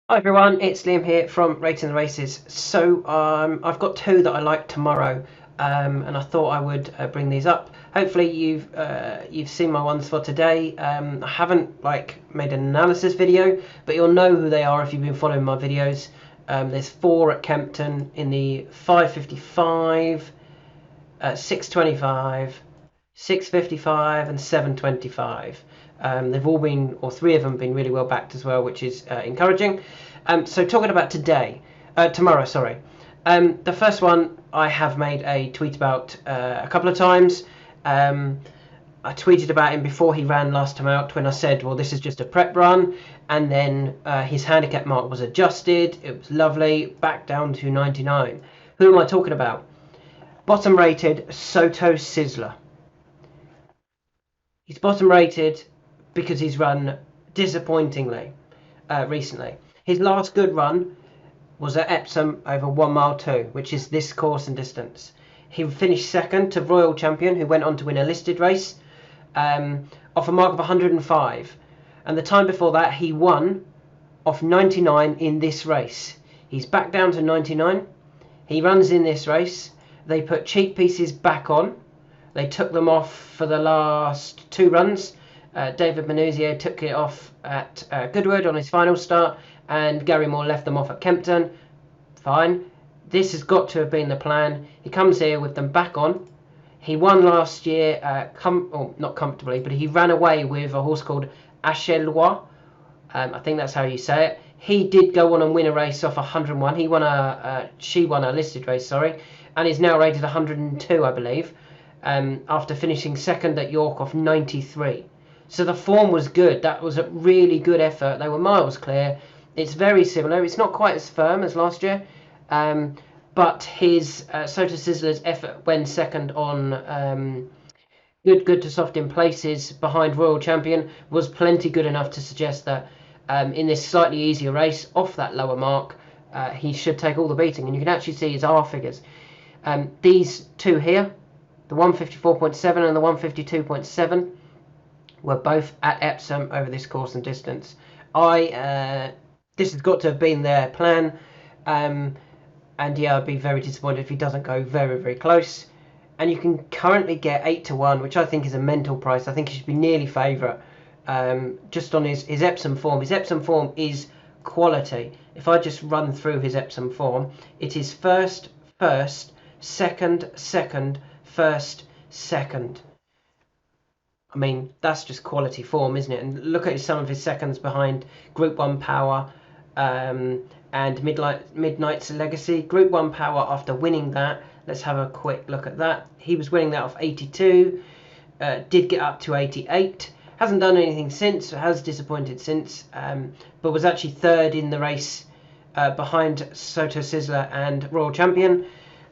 Hi everyone, it's Liam here from Rating the Races. I've got two that I like tomorrow, and I thought I would bring these up. Hopefully you've seen my ones for today. I haven't made an analysis video, but you'll know who they are if you've been following my videos. There's four at Kempton in the 555, 625, 655 and 725. They've all been, or three of them, been really well backed as well, which is encouraging. So talking about tomorrow, sorry. The first one I have made a tweet about a couple of times. I tweeted about him before he ran last time out when I said, well, this is just a prep run. And then his handicap mark was adjusted. It was lovely, back down to 99. Who am I talking about? Bottom rated Soto Sizzler. He's bottom rated because he's run disappointingly recently. His last good run was at Epsom over 1 mile 2, which is this course and distance. He finished second to Royal Champion, who went on to win a listed race off a mark of 105. And the time before that, he won off 99 in this race. He's back down to 99. He runs in this race. They put cheek pieces back on. They took them off for the last two runs. David Manuzio took it off at Goodwood on his final start, and Gary Moore left them off at Kempton. Fine. This has got to have been the plan. He comes here with them back on. He won last year, not comfortably, but he ran away with a horse called Achelwa. I think that's how you say it. He did go on and win a race off 101. She won a listed race, sorry, and is now rated 102, I believe, after finishing second at York off 93. So the form was good. That was a really good effort. They were miles clear. It's very similar. It's not quite as firm as last year, but his Soto Sizzler's effort when second on good to soft in places behind Royal Champion was plenty good enough to suggest that in this slightly easier race off that lower mark, he should take all the beating. And you can actually see his R figures. These two here, the 154.7 and the 152.7, were both at Epsom over this course and distance. This has got to have been their plan, and yeah, I'd be very disappointed if he doesn't go very, very close. And you can currently get 8 to 1, which I think is a mental price. I think he should be nearly favourite, just on his Epsom form. His Epsom form is quality. If I just run through his Epsom form, it is first, second, first, second. I mean, that's just quality form, isn't it? And look at some of his seconds behind Group 1 Power and Midnight's Legacy. Group 1 Power, after winning that, let's have a quick look at that. He was winning that off 82, did get up to 88. Hasn't done anything since, has disappointed since, but was actually third in the race behind Soto Sizzler and Royal Champion.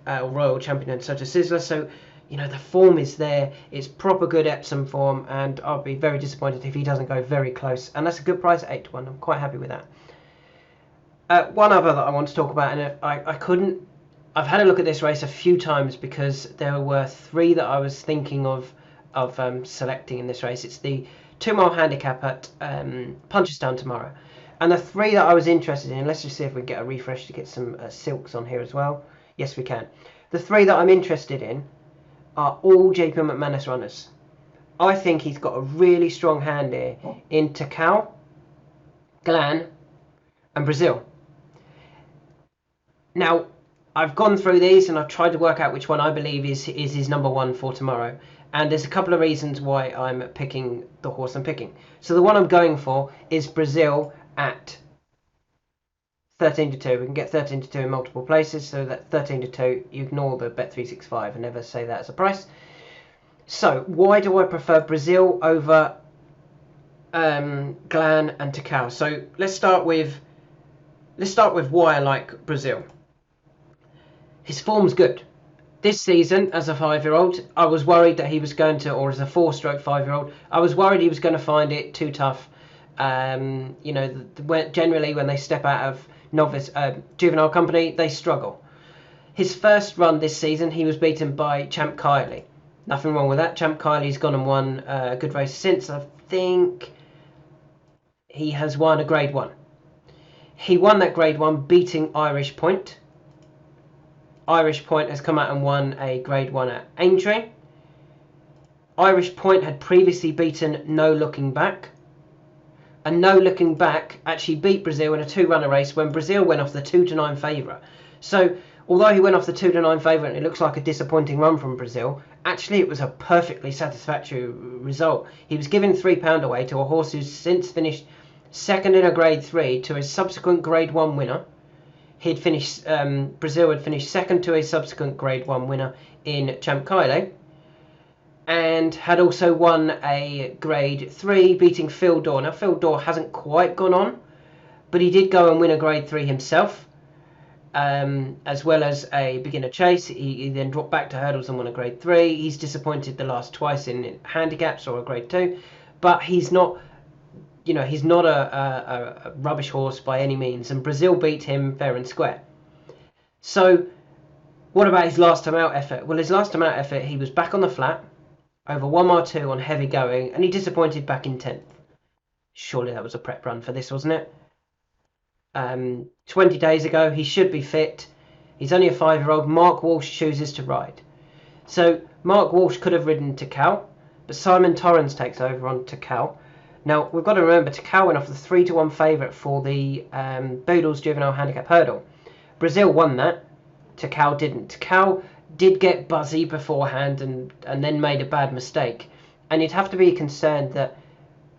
Royal Champion and Soto Sizzler. So, you know, the form is there. It's proper good Epsom form, and I'll be very disappointed if he doesn't go very close. And that's a good price at 8 to 1. I'm quite happy with that. One other that I want to talk about, and I've had a look at this race a few times because there were three that I was thinking of selecting in this race. It's the 2 mile handicap at Punchestown tomorrow. And the three that I was interested in, let's just see if we can get a refresh to get some silks on here as well. Yes, we can. The three that I'm interested in are all JP McManus runners. I think he's got a really strong hand here in Takao, Glan and Brazil. Now, I've gone through these and I've tried to work out which one I believe is his number one for tomorrow. And there's a couple of reasons why I'm picking the horse I'm picking. So the one I'm going for is Brazil at 13 to 2. We can get 13 to 2 in multiple places, so that 13 to 2, you ignore the Bet365 and never say that as a price. So why do I prefer Brazil over Glan and Takao? So let's start with why I like Brazil. His form's good. This season, as a 5-year-old, I was worried that he was going to, or as a 4-stroke 5-year-old, I was worried he was going to find it too tough. You know, generally when they step out of juvenile company, they struggle. His first run this season, he was beaten by Champ Kiley. Nothing wrong with that. Champ Kiley's gone and won a good race since. I think he has won a Grade 1. He won that Grade 1, beating Irish Point. Irish Point has come out and won a Grade 1 at Aintree. Irish Point had previously beaten No Looking Back. And No Looking Back actually beat Brazil in a 2-runner race when Brazil went off the 2-9 favourite. So, although he went off the 2-9 favourite and it looks like a disappointing run from Brazil, actually it was a perfectly satisfactory result. He was giving £3 away to a horse who's since finished second in a Grade 3 to a subsequent Grade 1 winner. He'd finished, Brazil had finished second to a subsequent Grade 1 winner in Champ Kaile, and had also won a Grade 3, beating Phil Dorr. Now, Phil Dorr hasn't quite gone on, but he did go and win a Grade 3 himself, as well as a beginner chase. He then dropped back to hurdles and won a Grade 3. He's disappointed the last twice in handicaps or a Grade 2, but he's not, he's not a rubbish horse by any means, and Brazil beat him fair and square. So, what about his last time out effort? Well, his last time out effort, he was back on the flat, over 1 mile 2 on heavy going, and he disappointed back in 10th. Surely that was a prep run for this, wasn't it? 20 days ago, he should be fit. He's only a 5-year-old. Mark Walsh chooses to ride. So Mark Walsh could have ridden Takao, but Simon Torrens takes over on Takao. Now, we've got to remember, Takao went off the 3-1 favourite for the Boodles Juvenile Handicap Hurdle. Brazil won that. Takao didn't. Takao did get buzzy beforehand and then made a bad mistake. And you'd have to be concerned that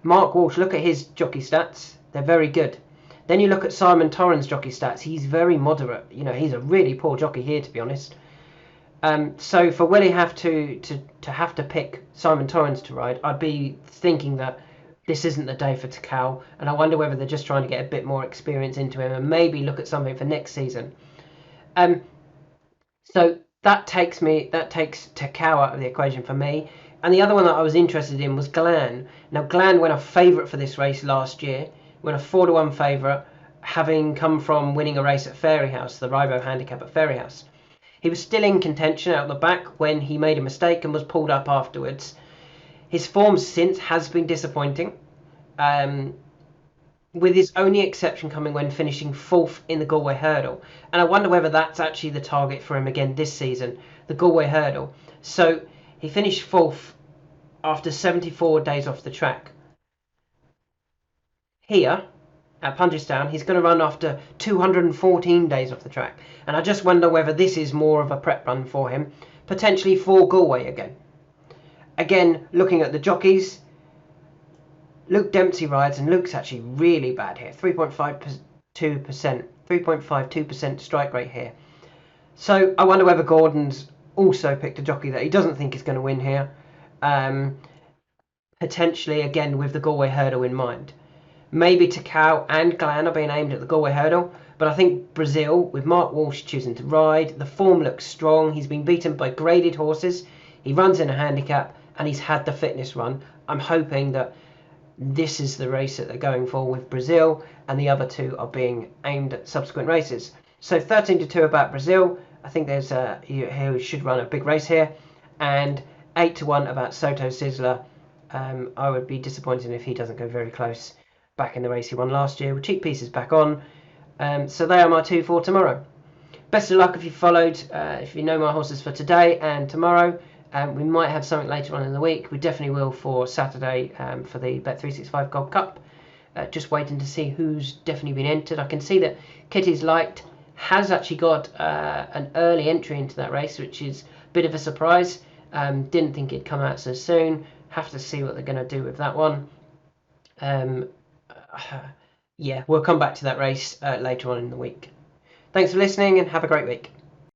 Mark Walsh, look at his jockey stats, they're very good. Then you look at Simon Torrens' jockey stats, he's very moderate. He's a really poor jockey here, to be honest. So for Willie to pick Simon Torrens to ride, I'd be thinking that this isn't the day for Takao, and I wonder whether they're just trying to get a bit more experience into him and maybe look at something for next season. So that takes Takao out of the equation for me. And the other one that I was interested in was Glan. Now, Glan went a favourite for this race last year, went a 4-1 favourite, having come from winning a race at Fairyhouse, the Rivo Handicap at Fairyhouse. He was still in contention out the back when he made a mistake and was pulled up afterwards. His form since has been disappointing, with his only exception coming when finishing 4th in the Galway Hurdle. And I wonder whether that's actually the target for him again this season, the Galway Hurdle. So he finished 4th after 74 days off the track. Here at Punchestown, he's going to run after 214 days off the track. And I just wonder whether this is more of a prep run for him, potentially for Galway again. Again, looking at the jockeys, Luke Dempsey rides, and Luke's actually really bad here. 3.52% strike rate here. So I wonder whether Gordon's also picked a jockey that he doesn't think is going to win here. Potentially, again, with the Galway Hurdle in mind. Maybe Takao and Glan are being aimed at the Galway Hurdle, but I think Brazil, with Mark Walsh choosing to ride, the form looks strong. He's been beaten by graded horses. He runs in a handicap, and he's had the fitness run. I'm hoping that this is the race that they're going for with Brazil, and the other two are being aimed at subsequent races. So 13-2 about Brazil. I think there's who should run a big race here, and 8-1 about Soto Sizzler. I would be disappointed if he doesn't go very close back in the race he won last year with cheap pieces back on. So they are my 2 for tomorrow. Best of luck if you followed, if you know my horses for today and tomorrow. We might have something later on in the week. We definitely will for Saturday for the Bet365 Gold Cup. Just waiting to see who's definitely been entered. I can see that Kitty's Light has actually got an early entry into that race, which is a bit of a surprise. Didn't think it'd come out so soon. Have to see what they're going to do with that one. Yeah, we'll come back to that race later on in the week. Thanks for listening and have a great week.